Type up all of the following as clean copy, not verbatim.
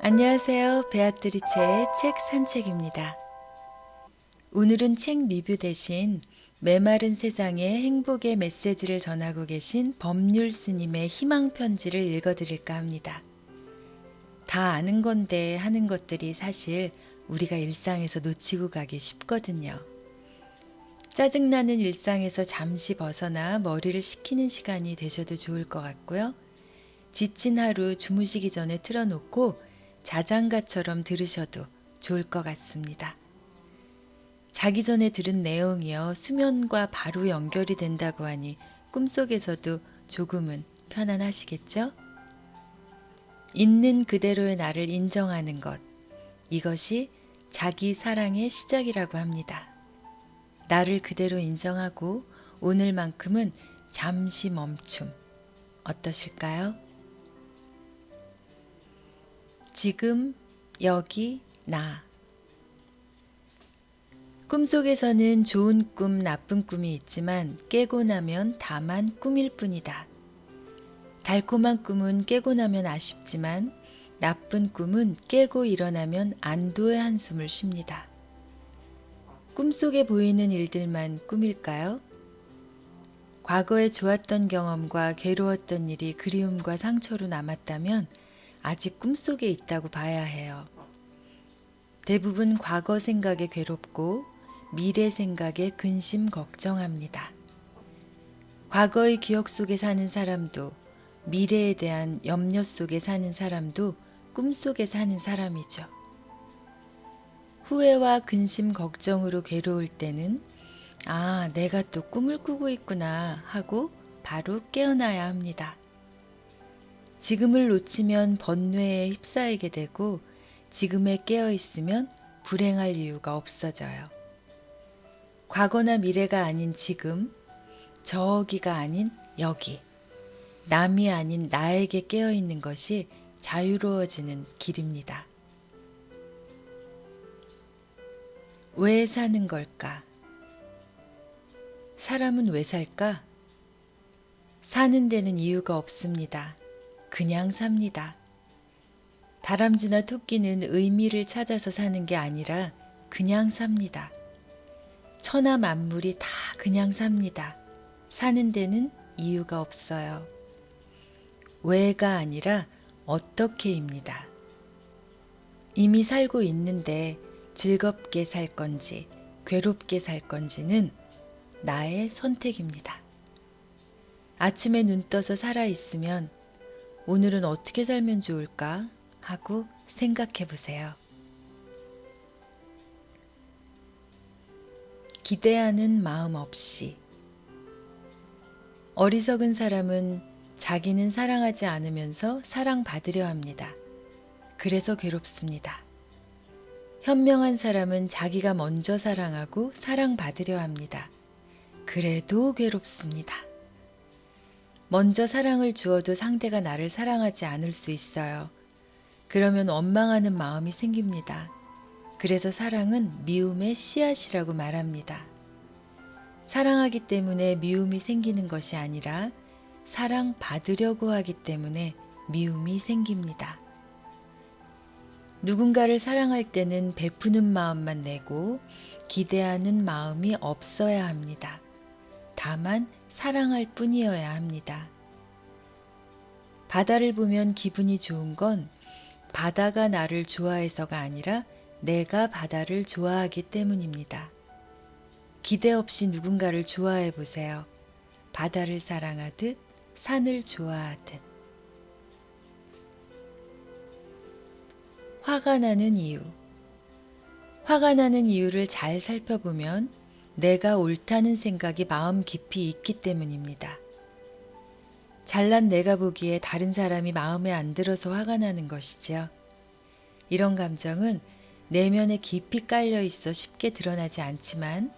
안녕하세요. 베아트리체의 책 산책입니다. 오늘은 책 리뷰 대신 메마른 세상에 행복의 메시지를 전하고 계신 법률 스님의 희망 편지를 읽어드릴까 합니다. 다 아는 건데 하는 것들이 사실 우리가 일상에서 놓치고 가기 쉽거든요. 짜증나는 일상에서 잠시 벗어나 머리를 식히는 시간이 되셔도 좋을 것 같고요. 지친 하루 주무시기 전에 틀어놓고 자장가처럼 들으셔도 좋을 것 같습니다. 자기 전에 들은 내용이요, 수면과 바로 연결이 된다고 하니 꿈속에서도 조금은 편안하시겠죠? 있는 그대로의 나를 인정하는 것, 이것이 자기 사랑의 시작이라고 합니다. 나를 그대로 인정하고 오늘만큼은 잠시 멈춤, 어떠실까요? 지금, 여기, 나. 꿈속에서는 좋은 꿈, 나쁜 꿈이 있지만 깨고 나면 다만 꿈일 뿐이다. 달콤한 꿈은 깨고 나면 아쉽지만 나쁜 꿈은 깨고 일어나면 안도의 한숨을 쉽니다. 꿈속에 보이는 일들만 꿈일까요? 과거에 좋았던 경험과 괴로웠던 일이 그리움과 상처로 남았다면 아직 꿈속에 있다고 봐야 해요. 대부분 과거 생각에 괴롭고 미래 생각에 근심 걱정합니다. 과거의 기억 속에 사는 사람도 미래에 대한 염려 속에 사는 사람도 꿈속에 사는 사람이죠. 후회와 근심 걱정으로 괴로울 때는 아, 내가 또 꿈을 꾸고 있구나 하고 바로 깨어나야 합니다. 지금을 놓치면 번뇌에 휩싸이게 되고 지금에 깨어 있으면 불행할 이유가 없어져요. 과거나 미래가 아닌 지금, 저기가 아닌 여기, 남이 아닌 나에게 깨어 있는 것이 자유로워지는 길입니다. 왜 사는 걸까? 사람은 왜 살까? 사는 데는 이유가 없습니다. 그냥 삽니다. 다람쥐나 토끼는 의미를 찾아서 사는 게 아니라 그냥 삽니다. 천하 만물이 다 그냥 삽니다. 사는 데는 이유가 없어요. 왜가 아니라 어떻게입니다. 이미 살고 있는데 즐겁게 살 건지 괴롭게 살 건지는 나의 선택입니다. 아침에 눈 떠서 살아있으면 오늘은 어떻게 살면 좋을까 하고 생각해 보세요. 기대하는 마음 없이. 어리석은 사람은 자기는 사랑하지 않으면서 사랑받으려 합니다. 그래서 괴롭습니다. 현명한 사람은 자기가 먼저 사랑하고 사랑받으려 합니다. 그래도 괴롭습니다. 먼저 사랑을 주어도 상대가 나를 사랑하지 않을 수 있어요. 그러면 원망하는 마음이 생깁니다. 그래서 사랑은 미움의 씨앗이라고 말합니다. 사랑하기 때문에 미움이 생기는 것이 아니라 사랑받으려고 하기 때문에 미움이 생깁니다. 누군가를 사랑할 때는 베푸는 마음만 내고 기대하는 마음이 없어야 합니다. 다만 사랑할 뿐이어야 합니다. 바다를 보면 기분이 좋은 건 바다가 나를 좋아해서가 아니라 내가 바다를 좋아하기 때문입니다. 기대 없이 누군가를 좋아해 보세요. 바다를 사랑하듯 산을 좋아하듯. 화가 나는 이유. 화가 나는 이유를 잘 살펴보면 내가 옳다는 생각이 마음 깊이 있기 때문입니다. 잘난 내가 보기에 다른 사람이 마음에 안 들어서 화가 나는 것이죠. 이런 감정은 내면에 깊이 깔려 있어 쉽게 드러나지 않지만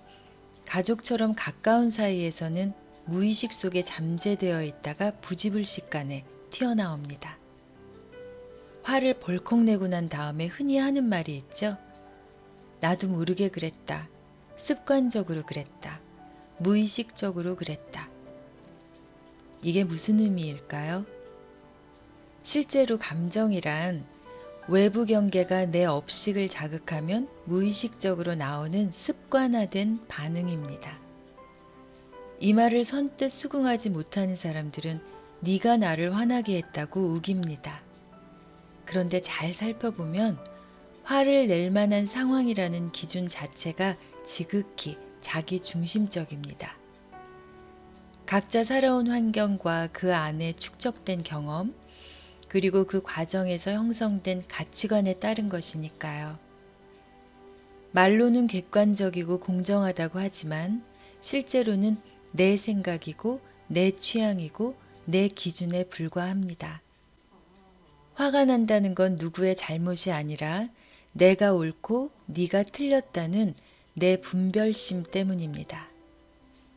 가족처럼 가까운 사이에서는 무의식 속에 잠재되어 있다가 부지불식간에 튀어나옵니다. 화를 벌컥 내고 난 다음에 흔히 하는 말이 있죠. 나도 모르게 그랬다. 습관적으로 그랬다. 무의식적으로 그랬다. 이게 무슨 의미일까요? 실제로 감정이란 외부 경계가 내 업식을 자극하면 무의식적으로 나오는 습관화된 반응입니다. 이 말을 선뜻 수긍하지 못하는 사람들은 네가 나를 화나게 했다고 우깁니다. 그런데 잘 살펴보면 화를 낼 만한 상황이라는 기준 자체가 지극히 자기 중심적입니다. 각자 살아온 환경과 그 안에 축적된 경험, 그리고 그 과정에서 형성된 가치관에 따른 것이니까요. 말로는 객관적이고 공정하다고 하지만 실제로는 내 생각이고 내 취향이고 내 기준에 불과합니다. 화가 난다는 건 누구의 잘못이 아니라 내가 옳고 네가 틀렸다는 내 분별심 때문입니다.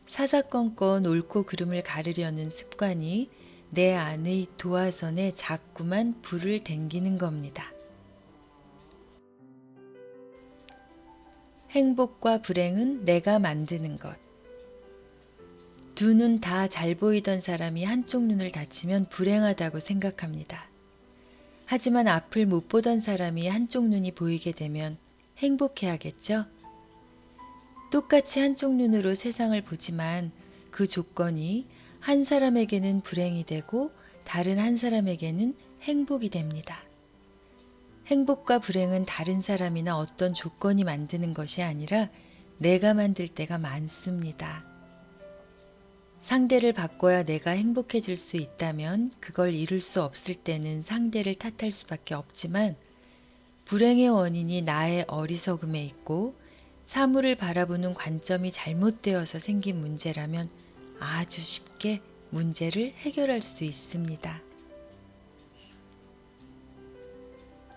사사건건 옳고 그름을 가르려는 습관이 내 안의 도화선에 자꾸만 불을 댕기는 겁니다. 행복과 불행은 내가 만드는 것. 두 눈 다 잘 보이던 사람이 한쪽 눈을 다치면 불행하다고 생각합니다. 하지만 앞을 못 보던 사람이 한쪽 눈이 보이게 되면 행복해하겠죠? 똑같이 한쪽 눈으로 세상을 보지만 그 조건이 한 사람에게는 불행이 되고 다른 한 사람에게는 행복이 됩니다. 행복과 불행은 다른 사람이나 어떤 조건이 만드는 것이 아니라 내가 만들 때가 많습니다. 상대를 바꿔야 내가 행복해질 수 있다면 그걸 이룰 수 없을 때는 상대를 탓할 수밖에 없지만 불행의 원인이 나의 어리석음에 있고 사물을 바라보는 관점이 잘못되어서 생긴 문제라면 아주 쉽게 문제를 해결할 수 있습니다.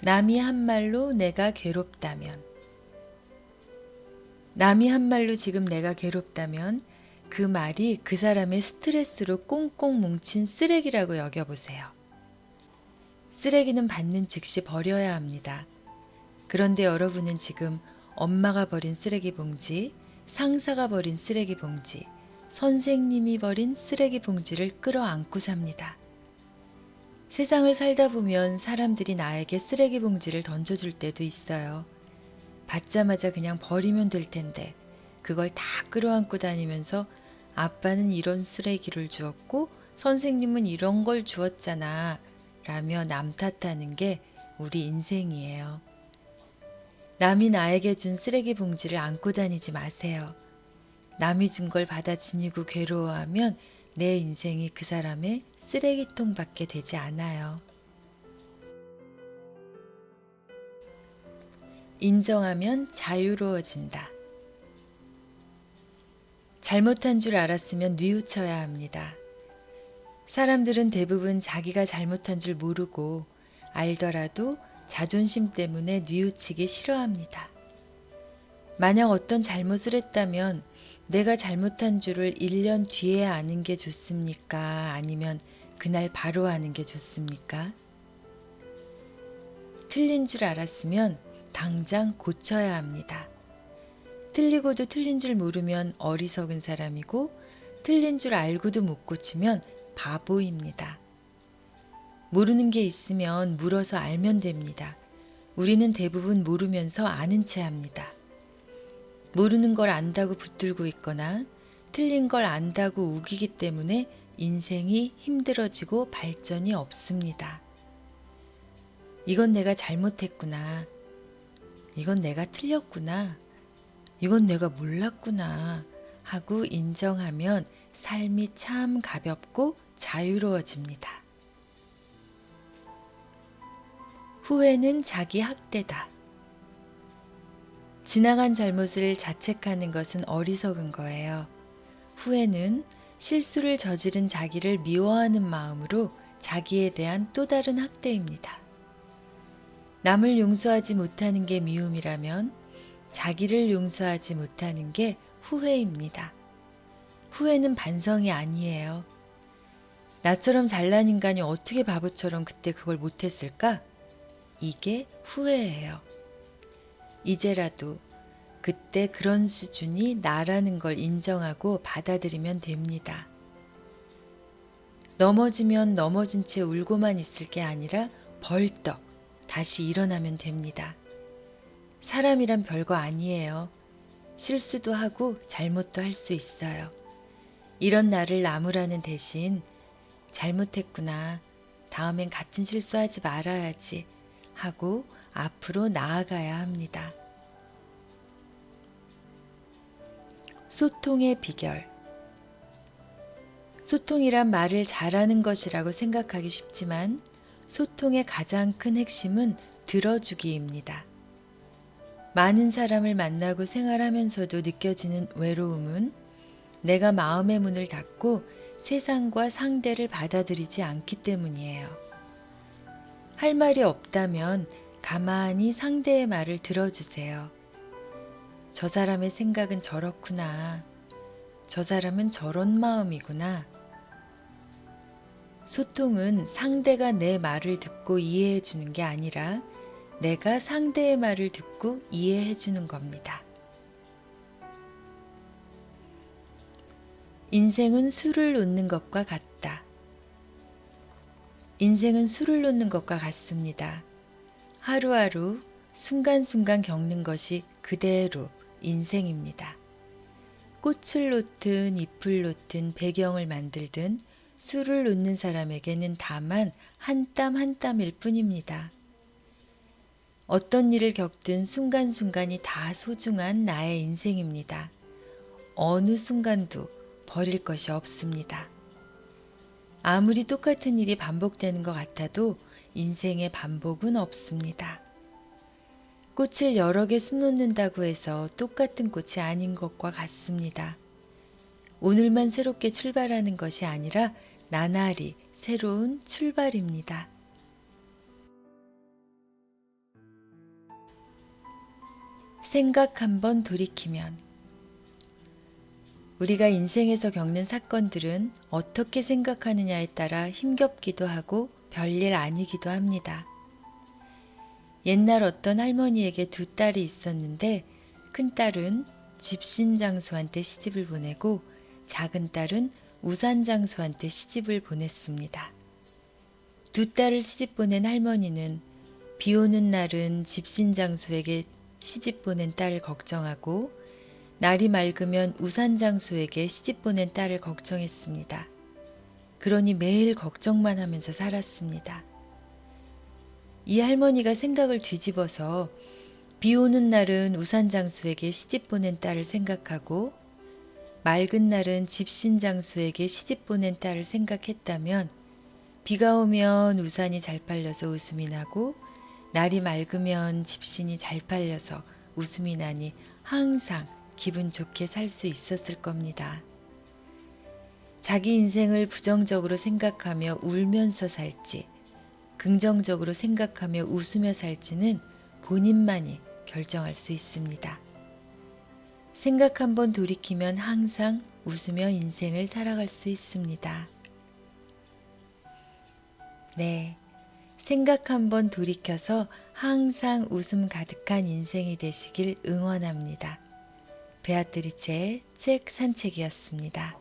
남이 한 말로 내가 괴롭다면, 남이 한 말로 지금 내가 괴롭다면 그 말이 그 사람의 스트레스로 꽁꽁 뭉친 쓰레기라고 여겨보세요. 쓰레기는 받는 즉시 버려야 합니다. 그런데 여러분은 지금 엄마가 버린 쓰레기 봉지, 상사가 버린 쓰레기 봉지, 선생님이 버린 쓰레기 봉지를 끌어안고 삽니다. 세상을 살다 보면 사람들이 나에게 쓰레기 봉지를 던져줄 때도 있어요. 받자마자 그냥 버리면 될 텐데 그걸 다 끌어안고 다니면서 아빠는 이런 쓰레기를 주었고 선생님은 이런 걸 주었잖아 라며 남 탓하는 게 우리 인생이에요. 남이 나에게 준 쓰레기 봉지를 안고 다니지 마세요. 남이 준 걸 받아 지니고 괴로워하면 내 인생이 그 사람의 쓰레기통밖에 되지 않아요. 인정하면 자유로워진다. 잘못한 줄 알았으면 뉘우쳐야 합니다. 사람들은 대부분 자기가 잘못한 줄 모르고 알더라도 자존심 때문에 뉘우치기 싫어합니다. 만약 어떤 잘못을 했다면 내가 잘못한 줄을 1년 뒤에 아는 게 좋습니까? 아니면 그날 바로 아는 게 좋습니까? 틀린 줄 알았으면 당장 고쳐야 합니다. 틀리고도 틀린 줄 모르면 어리석은 사람이고 틀린 줄 알고도 못 고치면 바보입니다. 모르는 게 있으면 물어서 알면 됩니다. 우리는 대부분 모르면서 아는 채 합니다. 모르는 걸 안다고 붙들고 있거나 틀린 걸 안다고 우기기 때문에 인생이 힘들어지고 발전이 없습니다. 이건 내가 잘못했구나. 이건 내가 틀렸구나. 이건 내가 몰랐구나 하고 인정하면 삶이 참 가볍고 자유로워집니다. 후회는 자기 학대다. 지나간 잘못을 자책하는 것은 어리석은 거예요. 후회는 실수를 저지른 자기를 미워하는 마음으로 자기에 대한 또 다른 학대입니다. 남을 용서하지 못하는 게 미움이라면 자기를 용서하지 못하는 게 후회입니다. 후회는 반성이 아니에요. 나처럼 잘난 인간이 어떻게 바보처럼 그때 그걸 못했을까? 이게 후회예요. 이제라도 그때 그런 수준이 나라는 걸 인정하고 받아들이면 됩니다. 넘어지면 넘어진 채 울고만 있을 게 아니라 벌떡 다시 일어나면 됩니다. 사람이란 별거 아니에요. 실수도 하고 잘못도 할 수 있어요. 이런 나를 나무라는 대신 잘못했구나. 다음엔 같은 실수하지 말아야지 하고 앞으로 나아가야 합니다. 소통의 비결. 소통이란 말을 잘하는 것이라고 생각하기 쉽지만 소통의 가장 큰 핵심은 들어주기입니다. 많은 사람을 만나고 생활하면서도 느껴지는 외로움은 내가 마음의 문을 닫고 세상과 상대를 받아들이지 않기 때문이에요. 할 말이 없다면 가만히 상대의 말을 들어주세요. 저 사람의 생각은 저렇구나. 저 사람은 저런 마음이구나. 소통은 상대가 내 말을 듣고 이해해 주는 게 아니라 내가 상대의 말을 듣고 이해해 주는 겁니다. 인생은 술을 놓는 것과 같다. 인생은 술을 놓는 것과 같습니다. 하루하루 순간순간 겪는 것이 그대로 인생입니다. 꽃을 놓든 잎을 놓든 배경을 만들든 술을 놓는 사람에게는 다만 한 땀 한 땀일 뿐입니다. 어떤 일을 겪든 순간순간이 다 소중한 나의 인생입니다. 어느 순간도 버릴 것이 없습니다. 아무리 똑같은 일이 반복되는 것 같아도 인생에 반복은 없습니다. 꽃을 여러 개 수놓는다고 해서 똑같은 꽃이 아닌 것과 같습니다. 오늘만 새롭게 출발하는 것이 아니라 나날이 새로운 출발입니다. 생각 한번 돌이키면 우리가 인생에서 겪는 사건들은 어떻게 생각하느냐에 따라 힘겹기도 하고 별일 아니기도 합니다. 옛날 어떤 할머니에게 두 딸이 있었는데 큰딸은 집신장수한테 시집을 보내고 작은 딸은 우산장수한테 시집을 보냈습니다. 두 딸을 시집 보낸 할머니는 비 오는 날은 집신장수에게 시집 보낸 딸을 걱정하고 날이 맑으면 우산장수에게 시집 보낸 딸을 걱정했습니다. 그러니 매일 걱정만 하면서 살았습니다. 이 할머니가 생각을 뒤집어서 비 오는 날은 우산장수에게 시집 보낸 딸을 생각하고 맑은 날은 집신장수에게 시집 보낸 딸을 생각했다면 비가 오면 우산이 잘 팔려서 웃음이 나고 날이 맑으면 집신이 잘 팔려서 웃음이 나니 항상 기분 좋게 살 수 있었을 겁니다. 자기 인생을 부정적으로 생각하며 울면서 살지, 긍정적으로 생각하며 웃으며 살지는 본인만이 결정할 수 있습니다. 생각 한번 돌이키면 항상 웃으며 인생을 살아갈 수 있습니다. 네, 생각 한번 돌이켜서 항상 웃음 가득한 인생이 되시길 응원합니다. 베아트리체의 책 산책이었습니다.